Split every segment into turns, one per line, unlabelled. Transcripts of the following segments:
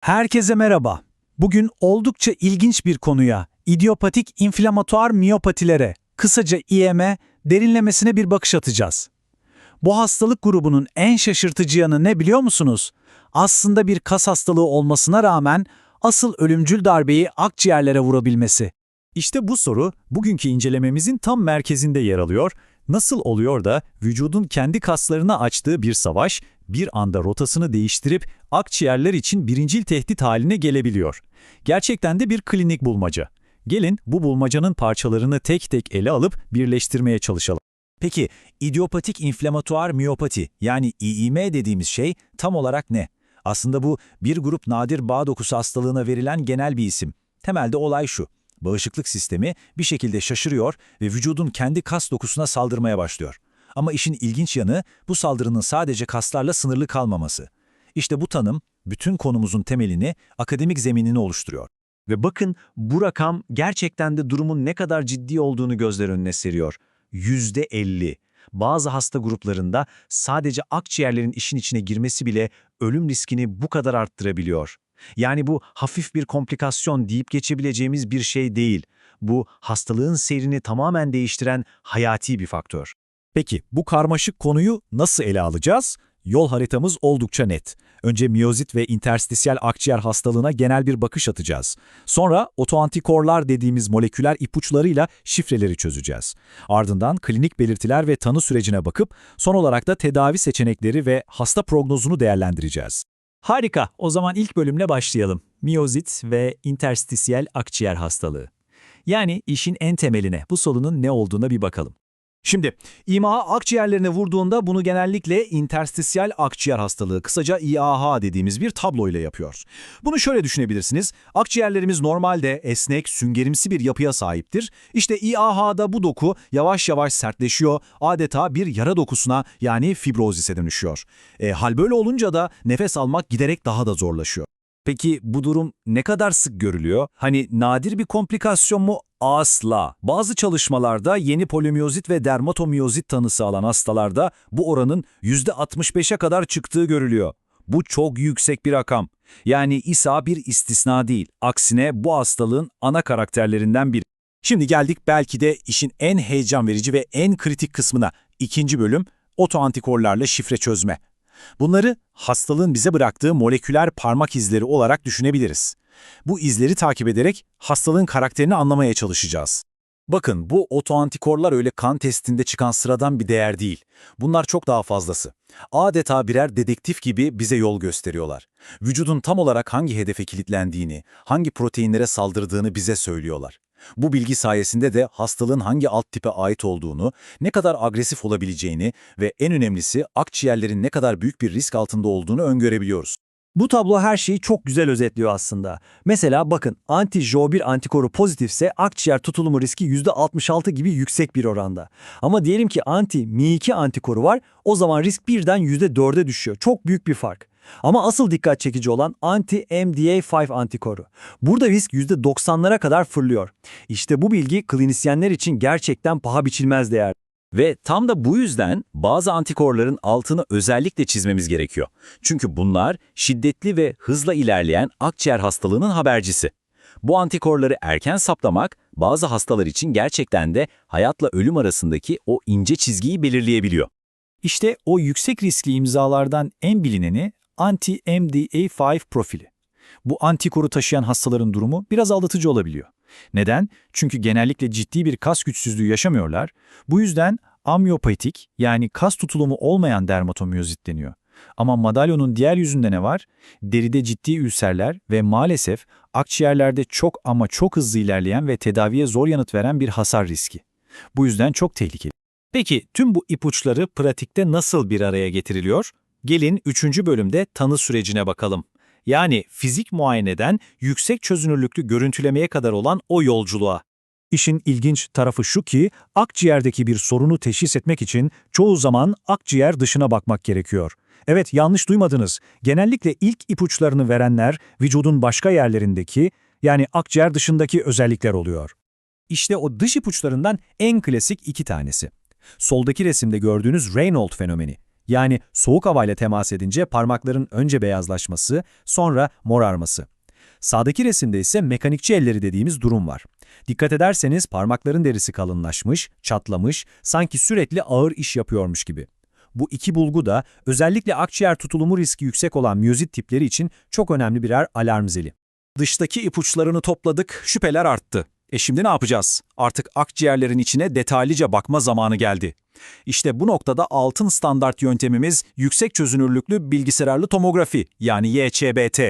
Herkese merhaba. Bugün oldukça ilginç bir konuya, idiopatik inflamatuar miyopatilere, kısaca IM, derinlemesine bir bakış atacağız. Bu hastalık grubunun en şaşırtıcı yanı ne biliyor musunuz? Aslında bir kas hastalığı olmasına rağmen asıl ölümcül darbeyi akciğerlere vurabilmesi.
İşte bu soru bugünkü incelememizin tam merkezinde yer alıyor. Nasıl oluyor da vücudun kendi kaslarına açtığı bir savaş bir anda rotasını değiştirip akciğerler için birincil tehdit haline gelebiliyor? Gerçekten de bir klinik bulmaca. Gelin bu bulmacanın parçalarını tek tek ele alıp birleştirmeye çalışalım. Peki idiopatik inflamatuar miyopati yani İİM dediğimiz şey tam olarak ne? Aslında bu bir grup nadir bağ dokusu hastalığına verilen genel bir isim. Temelde olay şu. Bağışıklık sistemi bir şekilde şaşırıyor ve vücudun kendi kas dokusuna saldırmaya başlıyor. Ama işin ilginç yanı bu saldırının sadece kaslarla sınırlı kalmaması. İşte bu tanım bütün konumuzun temelini, akademik zeminini oluşturuyor. Ve bakın bu rakam gerçekten de durumun ne kadar ciddi olduğunu gözler önüne seriyor. %50. Bazı hasta gruplarında sadece akciğerlerin işin içine girmesi bile ölüm riskini bu kadar arttırabiliyor. Yani bu hafif bir komplikasyon deyip geçebileceğimiz bir şey değil. Bu hastalığın seyrini tamamen değiştiren hayati bir faktör. Peki bu karmaşık konuyu nasıl ele alacağız? Yol haritamız oldukça net. Önce miyozit ve interstisyal akciğer hastalığına genel bir bakış atacağız. Sonra otoantikorlar dediğimiz moleküler ipuçlarıyla şifreleri çözeceğiz. Ardından klinik belirtiler ve tanı sürecine bakıp son olarak da tedavi seçenekleri ve hasta prognozunu değerlendireceğiz. Harika, o zaman ilk bölümle başlayalım. Miyozit ve interstisyal akciğer hastalığı. Yani işin en temeline, bu sorunun ne olduğuna bir bakalım. Şimdi, İMA akciğerlerine vurduğunda bunu genellikle interstisyal akciğer hastalığı, kısaca İAH dediğimiz bir tablo ile yapıyor. Bunu şöyle düşünebilirsiniz, akciğerlerimiz normalde esnek, süngerimsi bir yapıya sahiptir. İşte İAH'da bu doku yavaş yavaş sertleşiyor, adeta bir yara dokusuna yani fibrozise dönüşüyor. Hal böyle olunca da nefes almak giderek daha da zorlaşıyor. Peki bu durum ne kadar sık görülüyor? Hani nadir bir komplikasyon mu? Asla. Bazı çalışmalarda yeni polimiyozit ve dermatomiyozit tanısı alan hastalarda bu oranın %65'e kadar çıktığı görülüyor. Bu çok yüksek bir rakam. Yani İSA bir istisna değil. Aksine bu hastalığın ana karakterlerinden biri. Şimdi geldik belki de işin en heyecan verici ve en kritik kısmına. İkinci bölüm, otoantikorlarla şifre çözme. Bunları hastalığın bize bıraktığı moleküler parmak izleri olarak düşünebiliriz. Bu izleri takip ederek hastalığın karakterini anlamaya çalışacağız. Bakın bu otoantikorlar öyle kan testinde çıkan sıradan bir değer değil. Bunlar çok daha fazlası. Adeta birer dedektif gibi bize yol gösteriyorlar. Vücudun tam olarak hangi hedefe kilitlendiğini, hangi proteinlere saldırdığını bize söylüyorlar. Bu bilgi sayesinde de hastalığın hangi alt tipe ait olduğunu, ne kadar agresif olabileceğini ve en önemlisi akciğerlerin ne kadar büyük bir risk altında olduğunu öngörebiliyoruz.
Bu tablo her şeyi çok güzel özetliyor aslında. Mesela bakın anti-Jo1 antikoru pozitifse akciğer tutulumu riski %66 gibi yüksek bir oranda. Ama diyelim ki anti-Mi2 antikoru var, o zaman risk birden %4'e düşüyor. Çok büyük bir fark. Ama asıl dikkat çekici olan anti-MDA5 antikoru. Burada risk %90'lara kadar fırlıyor. İşte bu bilgi klinisyenler için gerçekten paha biçilmez değer.
Ve tam da bu yüzden bazı antikorların altını özellikle çizmemiz gerekiyor. Çünkü bunlar şiddetli ve hızla ilerleyen akciğer hastalığının habercisi. Bu antikorları erken saptamak bazı hastalar için gerçekten de hayatla ölüm arasındaki o ince çizgiyi belirleyebiliyor. İşte o yüksek riskli imzalardan en bilineni anti-MDA5 profili. Bu antikoru taşıyan hastaların durumu biraz aldatıcı olabiliyor. Neden? Çünkü genellikle ciddi bir kas güçsüzlüğü yaşamıyorlar. Bu yüzden amyopatik yani kas tutulumu olmayan dermatomiyozit deniyor. Ama madalyonun diğer yüzünde ne var? Deride ciddi ülserler ve maalesef akciğerlerde çok ama çok hızlı ilerleyen ve tedaviye zor yanıt veren bir hasar riski. Bu yüzden çok tehlikeli. Peki tüm bu ipuçları pratikte nasıl bir araya getiriliyor? Gelin 3. bölümde tanı sürecine bakalım. Yani fizik muayeneden yüksek çözünürlüklü görüntülemeye kadar olan o yolculuğa. İşin ilginç tarafı şu ki, akciğerdeki bir sorunu teşhis etmek için çoğu zaman akciğer dışına bakmak gerekiyor. Evet, yanlış duymadınız. Genellikle ilk ipuçlarını verenler vücudun başka yerlerindeki, yani akciğer dışındaki özellikler oluyor. İşte o dış ipuçlarından en klasik 2 tanesi. Soldaki resimde gördüğünüz Raynaud fenomeni. Yani soğuk havayla temas edince parmakların önce beyazlaşması, sonra morarması. Sağdaki resimde ise mekanikçi elleri dediğimiz durum var. Dikkat ederseniz parmakların derisi kalınlaşmış, çatlamış, sanki sürekli ağır iş yapıyormuş gibi. Bu iki bulgu da özellikle akciğer tutulumu riski yüksek olan miyozit tipleri için çok önemli birer alarm zili.
Dıştaki ipuçlarını topladık, şüpheler arttı. Şimdi ne yapacağız? Artık akciğerlerin içine detaylıca bakma zamanı geldi. İşte bu noktada altın standart yöntemimiz yüksek çözünürlüklü bilgisayarlı tomografi yani YÇBT.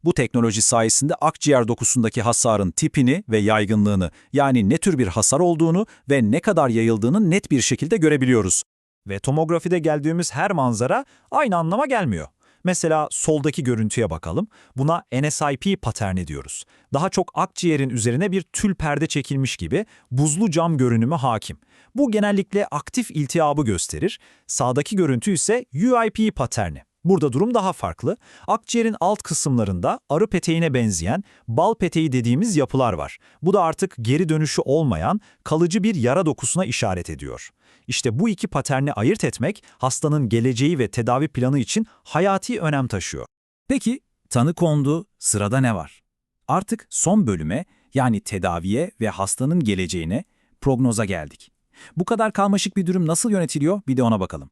Bu teknoloji sayesinde akciğer dokusundaki hasarın tipini ve yaygınlığını yani ne tür bir hasar olduğunu ve ne kadar yayıldığını net bir şekilde görebiliyoruz.
Ve tomografide geldiğimiz her manzara aynı anlama gelmiyor. Mesela soldaki görüntüye bakalım. Buna NSIP paterni diyoruz. Daha çok akciğerin üzerine bir tül perde çekilmiş gibi buzlu cam görünümü hakim. Bu genellikle aktif iltihabı gösterir. Sağdaki görüntü ise UIP paterni. Burada durum daha farklı. Akciğerin alt kısımlarında arı peteğine benzeyen bal peteği dediğimiz yapılar var. Bu da artık geri dönüşü olmayan kalıcı bir yara dokusuna işaret ediyor. İşte bu iki paterni ayırt etmek hastanın geleceği ve tedavi planı için hayati önem taşıyor.
Peki tanı kondu, sırada ne var? Artık son bölüme yani tedaviye ve hastanın geleceğine, prognoza geldik. Bu kadar karmaşık bir durum nasıl yönetiliyor bir de ona bakalım.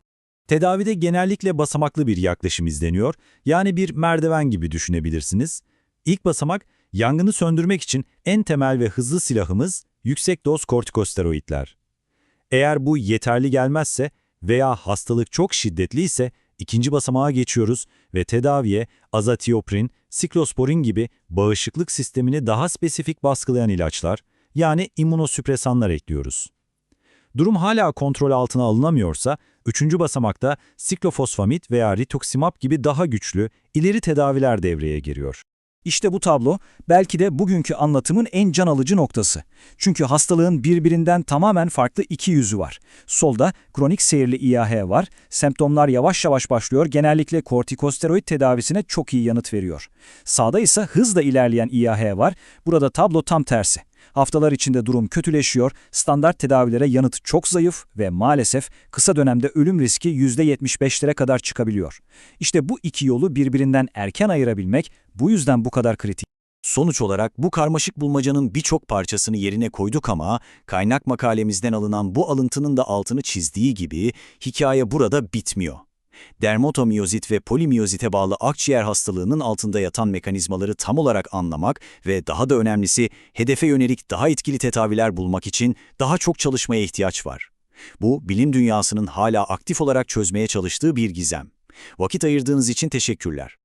Tedavide genellikle basamaklı bir yaklaşım izleniyor. Yani bir merdiven gibi düşünebilirsiniz. İlk basamak, yangını söndürmek için en temel ve hızlı silahımız yüksek doz kortikosteroidler. Eğer bu yeterli gelmezse veya hastalık çok şiddetliyse ikinci basamağa geçiyoruz ve tedaviye azathioprin, siklosporin gibi bağışıklık sistemini daha spesifik baskılayan ilaçlar, yani immünosüpresanlar ekliyoruz. Durum hala kontrol altına alınamıyorsa, üçüncü basamakta siklofosfamid veya rituximab gibi daha güçlü, ileri tedaviler devreye giriyor.
İşte bu tablo belki de bugünkü anlatımın en can alıcı noktası. Çünkü hastalığın birbirinden tamamen farklı iki yüzü var. Solda kronik seyirli İAH var, semptomlar yavaş yavaş başlıyor, genellikle kortikosteroid tedavisine çok iyi yanıt veriyor. Sağda ise hızla ilerleyen İAH var, burada tablo tam tersi. Haftalar içinde durum kötüleşiyor, standart tedavilere yanıt çok zayıf ve maalesef kısa dönemde ölüm riski %75'lere kadar çıkabiliyor. İşte bu iki yolu birbirinden erken ayırabilmek bu yüzden bu kadar kritik.
Sonuç olarak bu karmaşık bulmacanın birçok parçasını yerine koyduk ama kaynak makalemizden alınan bu alıntının da altını çizdiği gibi hikaye burada bitmiyor. Dermatomiyozit ve polimiyozite bağlı akciğer hastalığının altında yatan mekanizmaları tam olarak anlamak ve daha da önemlisi hedefe yönelik daha etkili tedaviler bulmak için daha çok çalışmaya ihtiyaç var. Bu, bilim dünyasının hala aktif olarak çözmeye çalıştığı bir gizem. Vakit ayırdığınız için teşekkürler.